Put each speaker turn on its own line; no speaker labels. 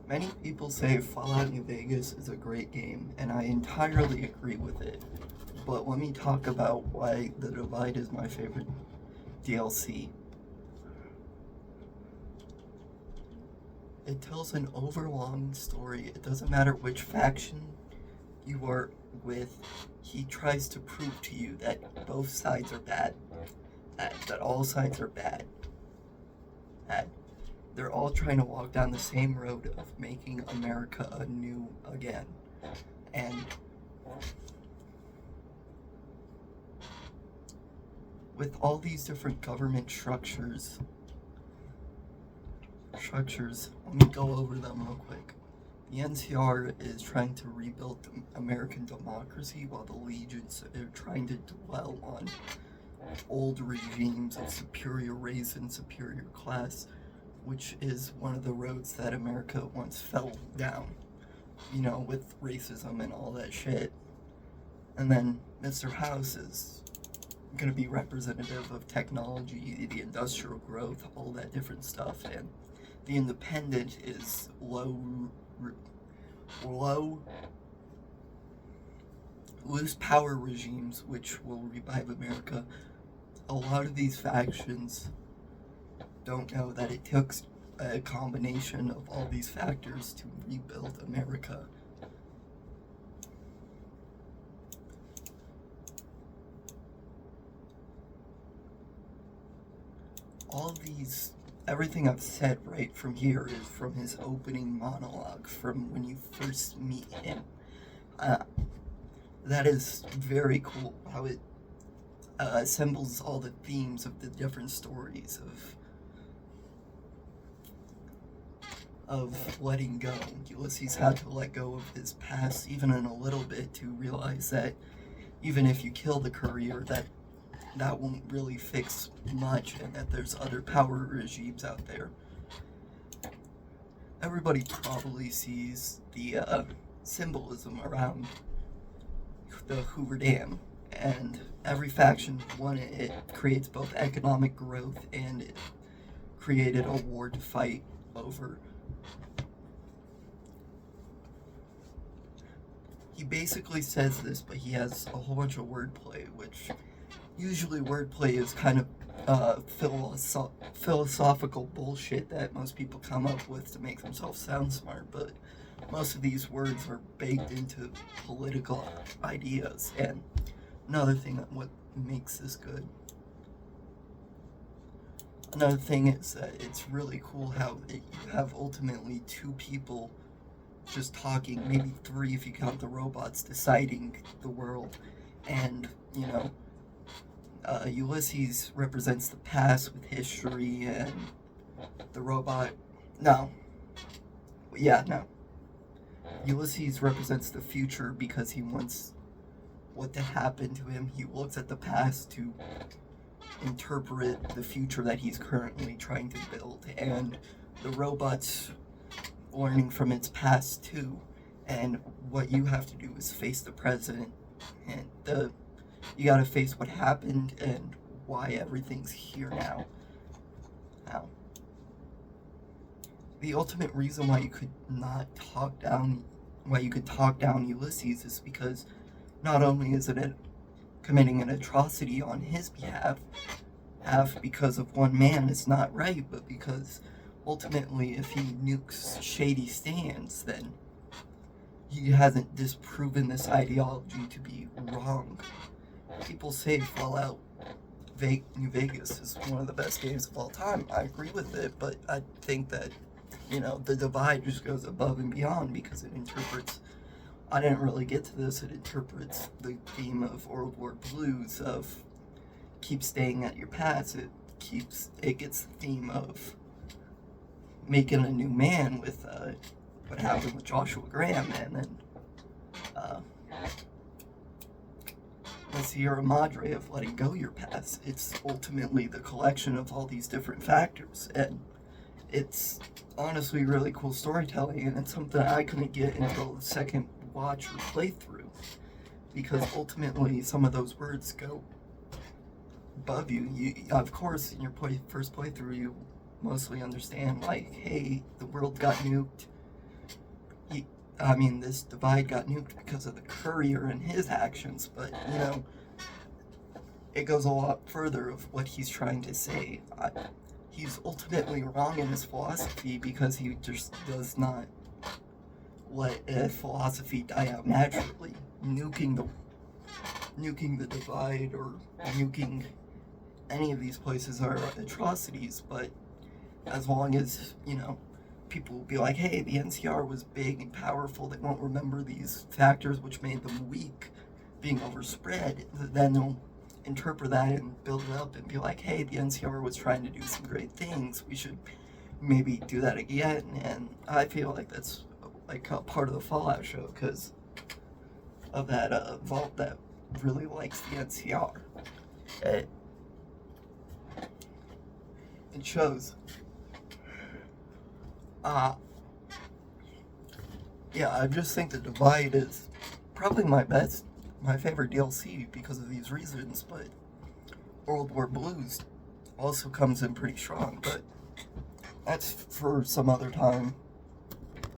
Many people say Fallout New Vegas is a great game, and I entirely agree with it. But let me talk about why The Divide is my favorite DLC. It tells an overlong story. It doesn't matter which faction you are with, he tries to prove to you that both sides are bad, that all sides are bad, that they're all trying to walk down the same road of making America anew again. And with all these different government structures, let me go over them real quick. The NCR is trying to rebuild American democracy, while the Legions are trying to dwell on old regimes of superior race and superior class, which is one of the roads that America once fell down, with racism and all that shit. And then Mr. House is going to be representative of technology, the industrial growth, all that different stuff. And the Independent is loose power regimes, which will revive America. A lot of these factions don't know that it took a combination of all these factors to rebuild America. Everything I've said right from here is from his opening monologue, from when you first meet him. That is very cool how it assembles all the themes of the different stories of letting go. Ulysses had to let go of his past even in a little bit to realize that even if you kill the courier, that won't really fix much, and that there's other power regimes out there. Everybody probably sees the symbolism around the Hoover Dam, and every faction won it. It creates both economic growth and it created a war to fight over. He basically says this, but he has a whole bunch of wordplay, which usually wordplay is kind of philosophical bullshit that most people come up with to make themselves sound smart, but most of these words are baked into political ideas. And another thing, what makes this good, another thing is that it's really cool how you have ultimately two people just talking, maybe three if you count the robots, deciding the world. And Ulysses represents the past with history, and the robot. No. Yeah, no. Ulysses represents the future because he wants what to happen to him. He looks at the past to interpret the future that he's currently trying to build, and the robot's learning from its past too. And what you have to do is face the present, and you gotta face what happened and why everything's here now. The ultimate reason why you could talk down Ulysses is because not only is it committing an atrocity on his behalf, because of one man is not right, but because ultimately if he nukes shady stands, then he hasn't disproven this ideology to be wrong. People say Fallout New Vegas is one of the best games of all time. I agree with it, but I think that, The Divide just goes above and beyond because it interprets, I didn't really get to this, it interprets the theme of World War Blues, of keep staying at your past. It gets the theme of making a new man with what happened with Joshua Graham, and then the Sierra Madre of letting go your past. It's ultimately the collection of all these different factors, and it's honestly really cool storytelling, and it's something I couldn't get until the second watch or playthrough, because ultimately some of those words go above you. Of course, in your first playthrough, you mostly understand, like, hey, the world got nuked, I mean, this divide got nuked because of the courier and his actions, but, you know, it goes a lot further of what he's trying to say. He's ultimately wrong in his philosophy because he just does not let a philosophy die out naturally. Nuking the divide or nuking any of these places are atrocities, but as long as, you know, people will be like, hey, the NCR was big and powerful, they won't remember these factors which made them weak, being overspread, then they'll interpret that and build it up and be like, hey, the NCR was trying to do some great things, we should maybe do that again. And I feel like that's like a part of the Fallout show because of that vault that really likes the NCR. It shows. Yeah, I just think the Divide is probably my favorite DLC because of these reasons, but World War Blues also comes in pretty strong, but that's for some other time.